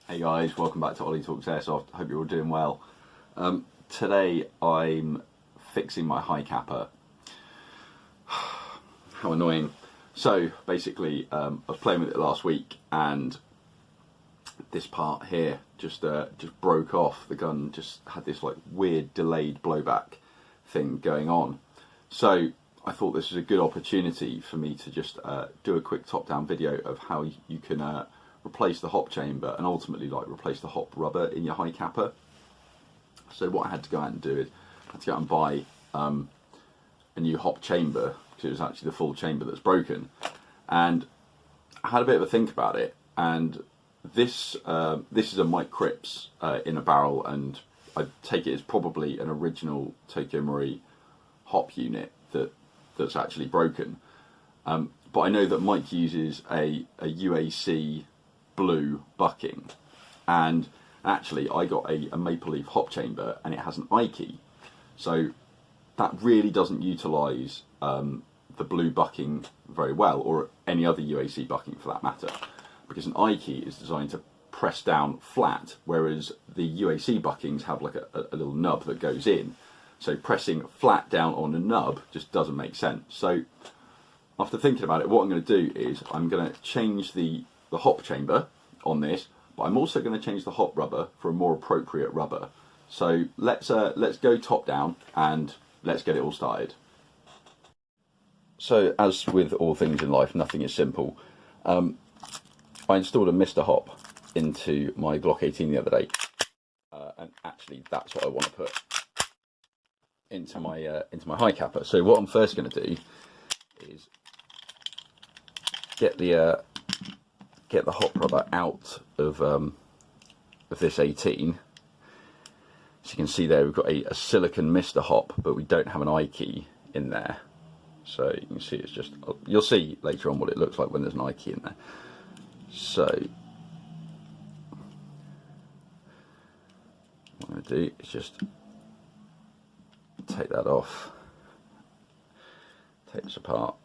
Hey guys, welcome back to Ollie Talks Airsoft. Hope you're all doing well. Today I'm fixing my Hi-Capa. How annoying. So basically I was playing with it last week and this part here just broke off. The gun just had this like weird delayed blowback thing going on. So I thought this was a good opportunity for me to just do a quick top-down video of how you can replace the hop chamber and ultimately like replace the hop rubber in your Hi-Capa. So what I had to go out and do is I had to go out and buy a new hop chamber, because it was actually the full chamber that's broken. And I had a bit of a think about it, and this is a Mike Cripps in a barrel, and I take it as probably an original Tokyo Marui hop unit that's actually broken. But I know that Mike uses a UAC blue bucking, and actually I got a maple leaf hop chamber and it has an I key, so that really doesn't utilise the blue bucking very well, or any other UAC bucking for that matter, because an I key is designed to press down flat, whereas the UAC buckings have like a little nub that goes in, so pressing flat down on a nub just doesn't make sense. So after thinking about it, what I'm going to do is I'm going to change the hop chamber on this, but I'm also going to change the hop rubber for a more appropriate rubber. So let's go top down and let's get it all started. So as with all things in life, nothing is simple. I installed a Mr. Hop into my Glock 18 the other day, and actually that's what I want to put into my Hi-Capa. So what I'm first going to do is get the hop rubber out of this 18. So you can see there we've got a silicon Mr. Hop, but we don't have an I key in there. So you can see it's just, you'll see later on what it looks like when there's an I key in there. So what I'm going to do is just take that off, take this apart,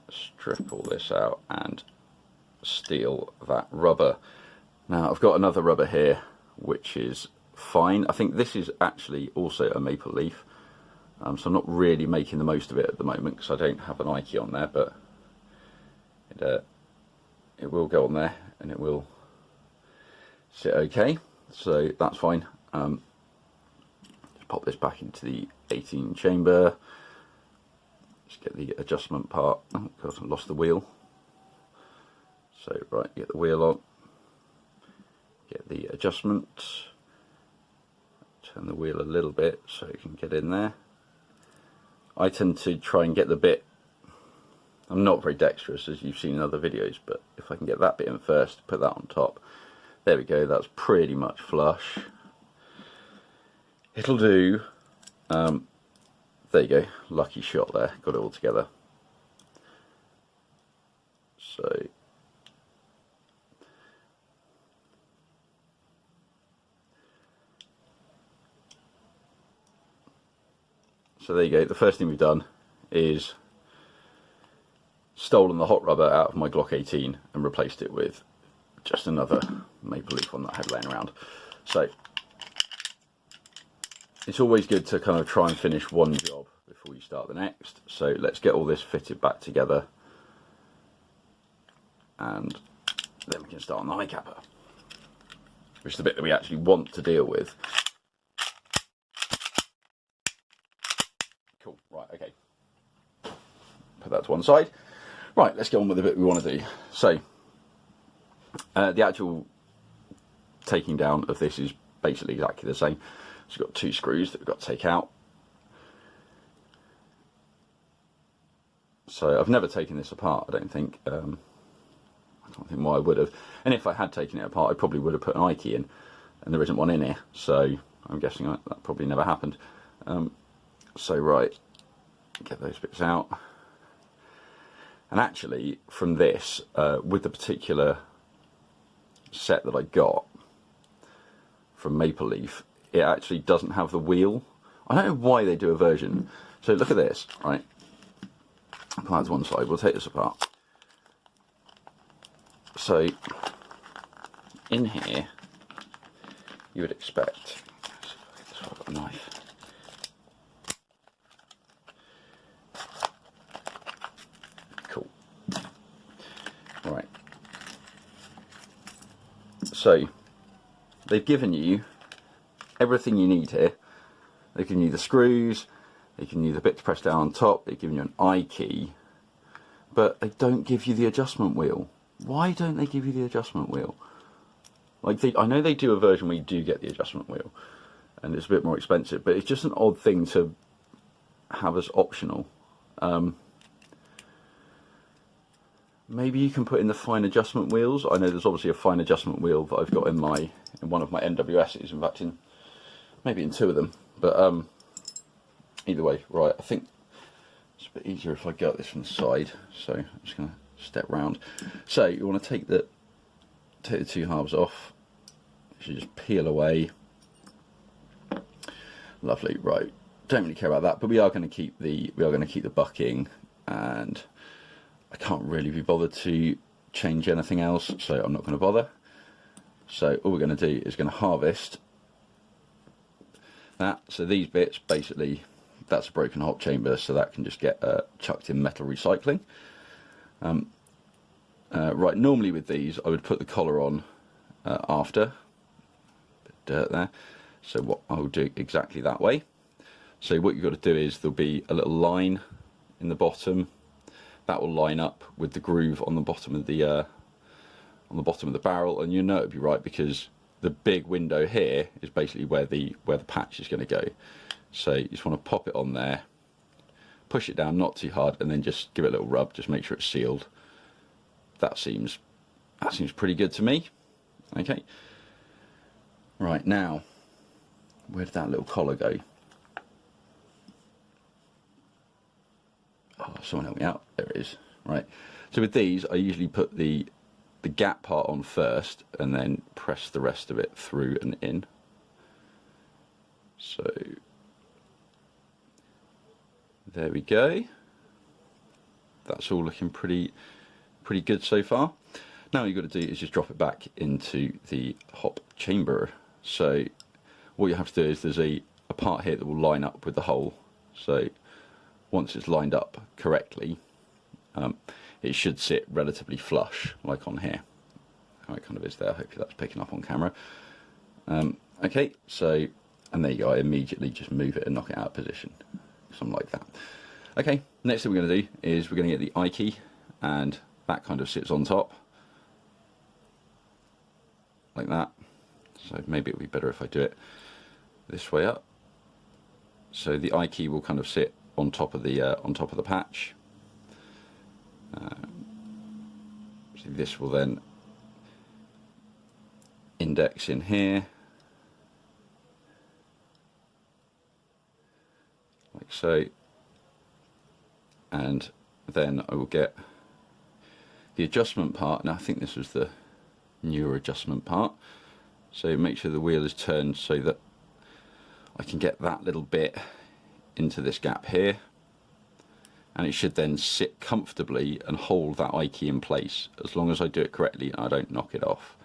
strip all this out and steal that rubber. Now I've got another rubber here which is fine. I think this is actually also a maple leaf, so I'm not really making the most of it at the moment because I don't have an I key on there, but it will go on there and it will sit okay, so that's fine. Just pop this back into the 18 chamber, just get the adjustment part. Oh god, I lost the wheel. So right, get the wheel on, get the adjustment, turn the wheel a little bit so it can get in there. I tend to try and get the bit, I'm not very dexterous as you've seen in other videos, but if I can get that bit in first, put that on top. There we go, that's pretty much flush. It'll do. There you go, lucky shot there, got it all together. So there you go, the first thing we've done is stolen the hot rubber out of my Glock 18 and replaced it with just another maple leaf one that I had laying around. So it's always good to kind of try and finish one job before you start the next. So let's get all this fitted back together and then we can start on the Hi-Capa, which is the bit that we actually want to deal with. Cool, right, okay. Put that to one side. Right, let's get on with the bit we want to do. So, the actual taking down of this is basically exactly the same. So we've got two screws that we've got to take out. So I've never taken this apart, I don't think. I don't think why I would have. And if I had taken it apart, I probably would have put an I key in, and there isn't one in here. So I'm guessing that probably never happened. So right, get those bits out. And actually, from this, with the particular set that I got from Maple Leaf, it actually doesn't have the wheel. I don't know why they do a version. So look at this, right? Put that to one side, we'll take this apart. So in here you would expect. So I've got a knife. Cool. Right. So they've given you everything you need here. They've given you the screws, they've given you the bit to press down on top, they've given you an I key, but they don't give you the adjustment wheel. Why don't they give you the adjustment wheel? Like, I know they do a version where you do get the adjustment wheel, and it's a bit more expensive, but it's just an odd thing to have as optional. Maybe you can put in the fine adjustment wheels. I know there's obviously a fine adjustment wheel that I've got in one of my NWSs, in fact maybe in two of them, but either way, right, I think it's a bit easier if I go at this from the side, so I'm just going to step round. So you want to take the two halves off, you should just peel away. Lovely. Right, don't really care about that, but we are going to keep the bucking, and I can't really be bothered to change anything else, so I'm not going to bother. So all we're going to do is going to harvest that. So these bits, basically, that's a broken hop chamber, so that can just get chucked in metal recycling. Right, normally with these I would put the collar on after. Bit of dirt there. So what I'll do exactly that way. So what you've got to do is there'll be a little line in the bottom that will line up with the groove on the bottom of the barrel, and you know it'll be right because the big window here is basically where the patch is going to go. So you just want to pop it on there, push it down, not too hard, and then just give it a little rub, just make sure it's sealed. That seems pretty good to me. Okay. Right, now, where did that little collar go? Oh, someone help me out. There it is. Right. So with these, I usually put the gap part on first and then press the rest of it through and in. So there we go. That's all looking pretty good so far. Now all you've got to do is just drop it back into the hop chamber. So what you have to do is there's a part here that will line up with the hole. So once it's lined up correctly, it should sit relatively flush, like on here. How it kind of is there. Hopefully that's picking up on camera. Okay, so, and there you go. I immediately just move it and knock it out of position. Something like that. Okay, next thing we're going to do is we're going to get the I key, and that kind of sits on top. Like that. So maybe it would be better if I do it this way up. So the I key will kind of sit on top of the patch. So this will then index in here, like so, and then I will get the adjustment part. Now I think this was the newer adjustment part, so make sure the wheel is turned so that I can get that little bit into this gap here, and it should then sit comfortably and hold that I key in place as long as I do it correctly and I don't knock it off.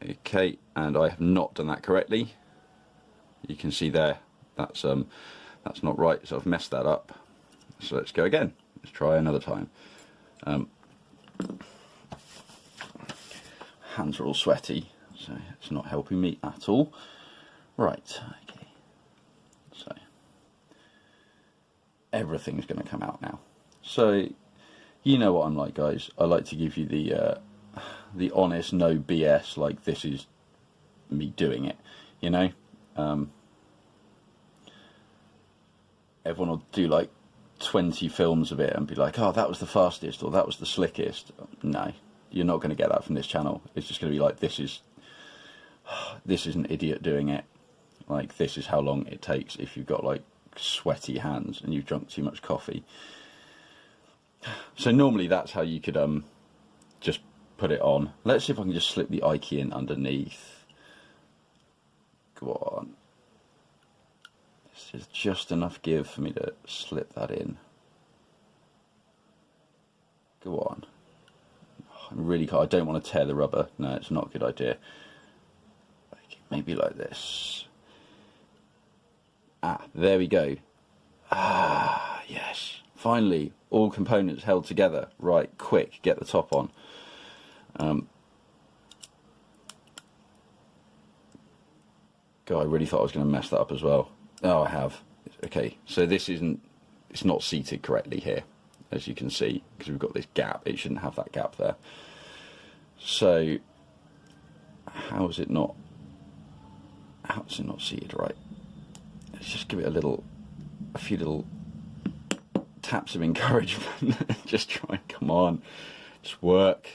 Okay, and I have not done that correctly. You can see there that's not right, so I've messed that up. So let's go again. Let's try another time. Hands are all sweaty, so it's not helping me at all. Right, okay. So everything's going to come out now. So you know what I'm like, guys. I like to give you the honest, no BS, like this is me doing it, you know. Everyone will do like 20 films of it and be like, oh, that was the fastest or that was the slickest. No, you're not going to get that from this channel. It's just going to be like, this is an idiot doing it. Like, this is how long it takes if you've got like sweaty hands and you've drunk too much coffee. So normally that's how you could just put it on. Let's see if I can just slip the I key in underneath. Go on. This is just enough give for me to slip that in. Go on. I'm really, I don't want to tear the rubber. No, it's not a good idea. Okay, maybe like this. Ah, there we go. Ah, yes. Finally, all components held together. Right, quick, get the top on. God, I really thought I was going to mess that up as well. Oh, I have. Okay, so this isn't, it's not seated correctly here, as you can see, because we've got this gap. It shouldn't have that gap there. So, how is it not seated right? Let's just give it a few little taps of encouragement. Just try and come on, just work.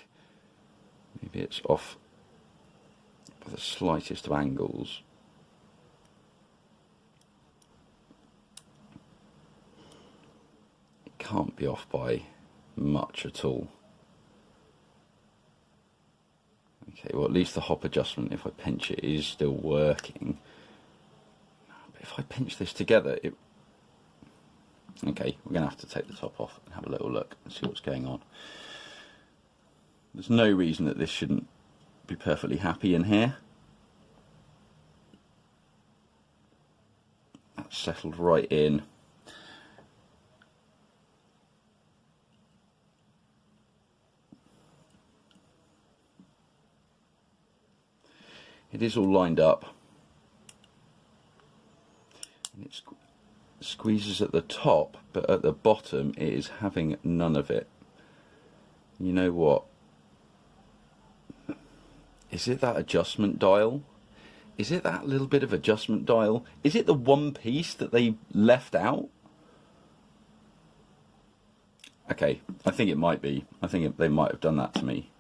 Maybe it's off by the slightest of angles. It can't be off by much at all. Okay, well, at least the hop adjustment, if I pinch it, is still working. But if I pinch this together, it... Okay, we're going to have to take the top off and have a little look and see what's going on. There's no reason that this shouldn't be perfectly happy in here. That's settled right in. It is all lined up. And it squeezes at the top, but at the bottom it is having none of it. You know what? Is it that adjustment dial? Is it that little bit of adjustment dial? Is it the one piece that they left out? Okay, I think it might be. I think they might have done that to me.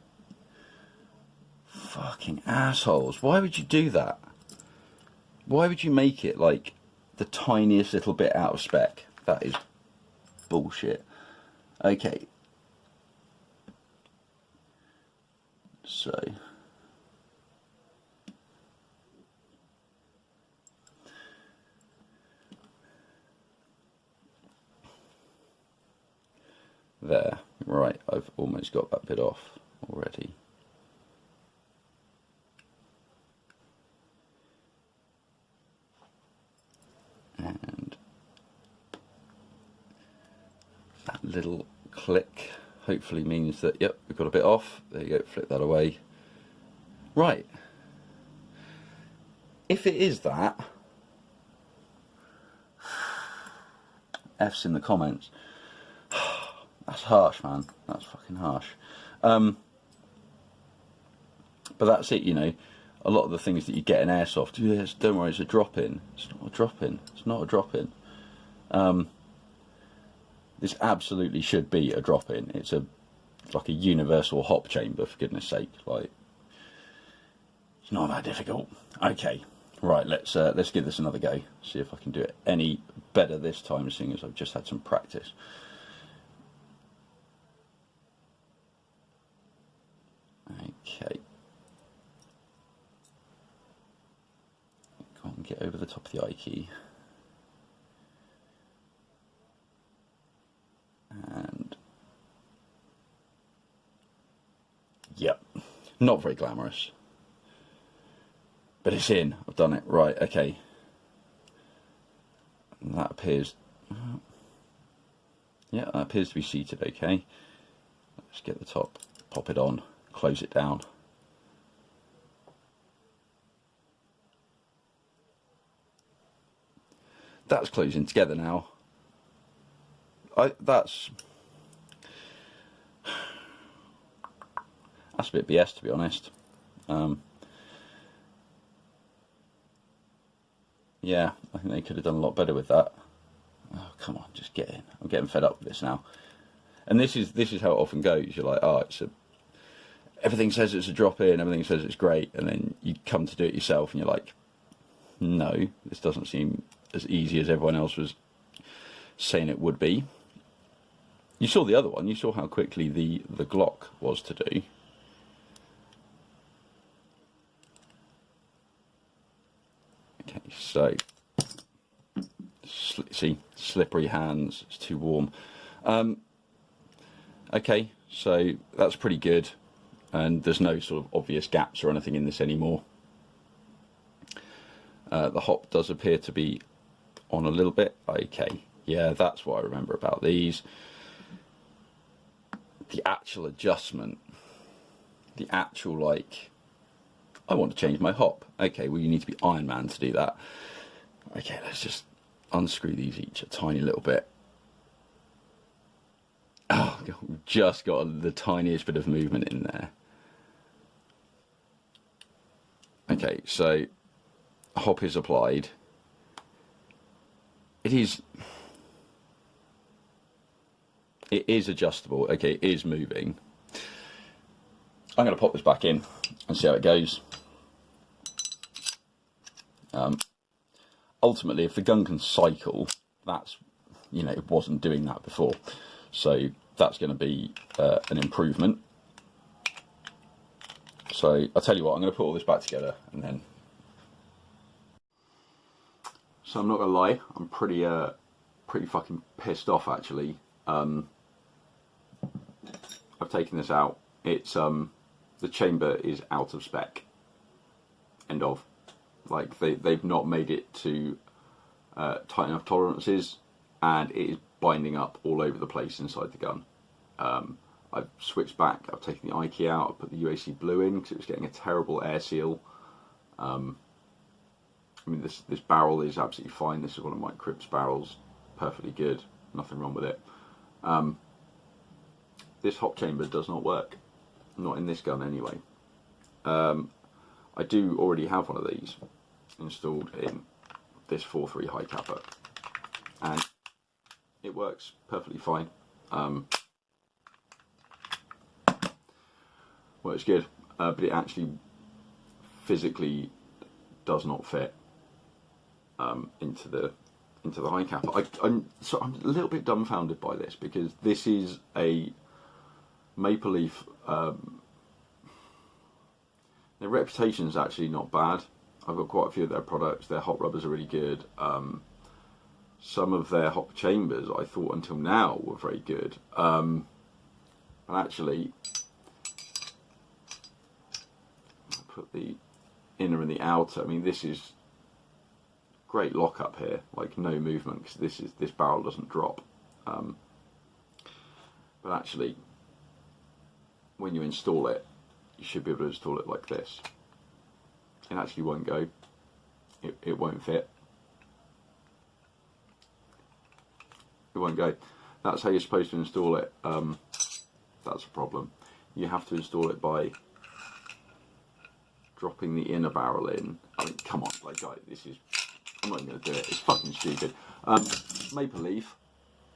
Fucking assholes. Why would you do that? Why would you make it like the tiniest little bit out of spec? That is bullshit. Okay. So... There. Right, I've almost got that bit off already. And that little click hopefully means that, yep, we've got a bit off. There you go, flip that away. Right. If it is that, F's in the comments. That's harsh, man. That's fucking harsh. But that's it, you know. A lot of the things that you get in Airsoft, yes, don't worry, it's a drop-in. It's not a drop-in. It's not a drop-in. This absolutely should be a drop-in. It's like a universal hop chamber, for goodness sake. Like, it's not that difficult. Okay, right. Let's give this another go. See if I can do it any better this time, seeing as I've just had some practice. Okay. Go on, get over the top of the I key. And yep, not very glamorous, but it's in. I've done it. Right, okay. And that appears, yeah, that appears to be seated okay. Let's get the top, pop it on, close it down. That's closing together now. That's a bit BS, to be honest. Yeah, I think they could have done a lot better with that. Oh, come on, just get in. I'm getting fed up with this now. And this is how it often goes. You're like, oh, everything says it's a drop in, everything says it's great, and then you come to do it yourself, and you're like, no, this doesn't seem as easy as everyone else was saying it would be. You saw the other one. You saw how quickly the Glock was to do. Okay, so see, slippery hands. It's too warm. Okay, so that's pretty good, and there's no sort of obvious gaps or anything in this anymore. The hop does appear to be on a little bit. Okay, yeah, that's what I remember about these. The actual adjustment, the actual, like, I want to change my hop. Okay, well, you need to be Iron Man to do that. Okay, let's just unscrew these each a tiny little bit. Oh, God, we've just got the tiniest bit of movement in there. Okay, so hop is applied. It is adjustable. Okay, it is moving. I'm going to pop this back in and see how it goes. Ultimately, if the gun can cycle, that's, you know, it wasn't doing that before, so that's going to be an improvement. So I'll tell you what, I'm going to put all this back together and then. So I'm not going to lie, I'm pretty fucking pissed off actually. I've taken this out. It's the chamber is out of spec. End of. Like they've not made it to tight enough tolerances, and it is binding up all over the place inside the gun. I've switched back. I've taken the eye key out. I've put the UAC blue in because it was getting a terrible air seal. I mean, this barrel is absolutely fine. This is one of my Cripps barrels, perfectly good. Nothing wrong with it. This hop chamber does not work. Not in this gun anyway. I do already have one of these installed in this 4.3 Hi-Capa, and it works perfectly fine. Works good, but it actually physically does not fit into the Hi-Capa. I'm a little bit dumbfounded by this, because this is a Maple Leaf. Their reputation is actually not bad. I've got quite a few of their products. Their hot rubbers are really good. Some of their hop chambers I thought until now were very good. And actually, I'll put the inner and the outer. I mean, this is great lockup here, like no movement, because this barrel doesn't drop. But actually, when you install it, you should be able to install it like this. It actually won't go. It won't fit. It won't go. That's how you're supposed to install it. That's a problem. You have to install it by dropping the inner barrel in. I mean, come on, like, guys, this is. I'm not even going to do it. It's fucking stupid. Maple Leaf,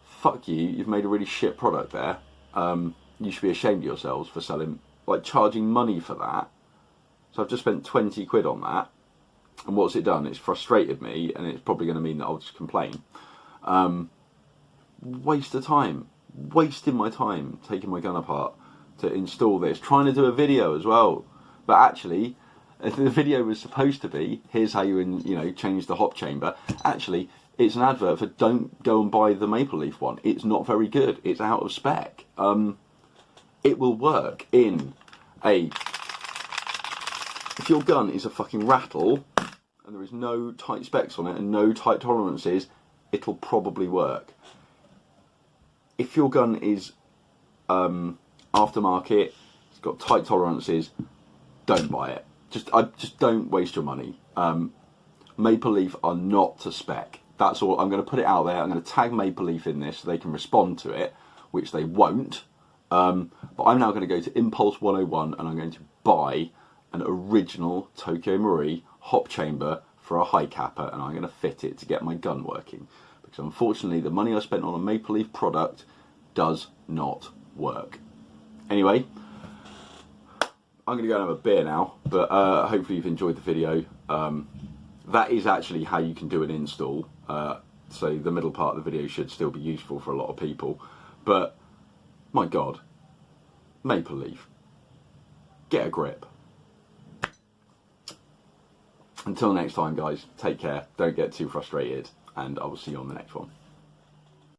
fuck you. You've made a really shit product there. You should be ashamed of yourselves for selling, like, charging money for that. So I've just spent 20 quid on that, and what's it done? It's frustrated me, and it's probably going to mean that I'll just complain. Waste of time, wasting my time taking my gun apart to install this, trying to do a video as well. But actually, the video was supposed to be, here's how you change the hop chamber. Actually, it's an advert for don't go and buy the Maple Leaf one. It's not very good. It's out of spec. It will work in a. If your gun is a fucking rattle and there is no tight specs on it and no tight tolerances, it'll probably work. If your gun is aftermarket, it's got tight tolerances, don't buy it. Just don't waste your money. Maple Leaf are not to spec. That's all. I'm going to put it out there. I'm going to tag Maple Leaf in this so they can respond to it, which they won't. But I'm now going to go to Impulse 101 and I'm going to buy an original Tokyo Marui hop chamber for a Hi-Capa, and I'm going to fit it to get my gun working, because unfortunately the money I spent on a Maple Leaf product does not work. Anyway, I'm going to go and have a beer now, but hopefully you've enjoyed the video. That is actually how you can do an install, so the middle part of the video should still be useful for a lot of people, but my God, Maple Leaf, get a grip. Until next time, guys, take care, don't get too frustrated, and I will see you on the next one.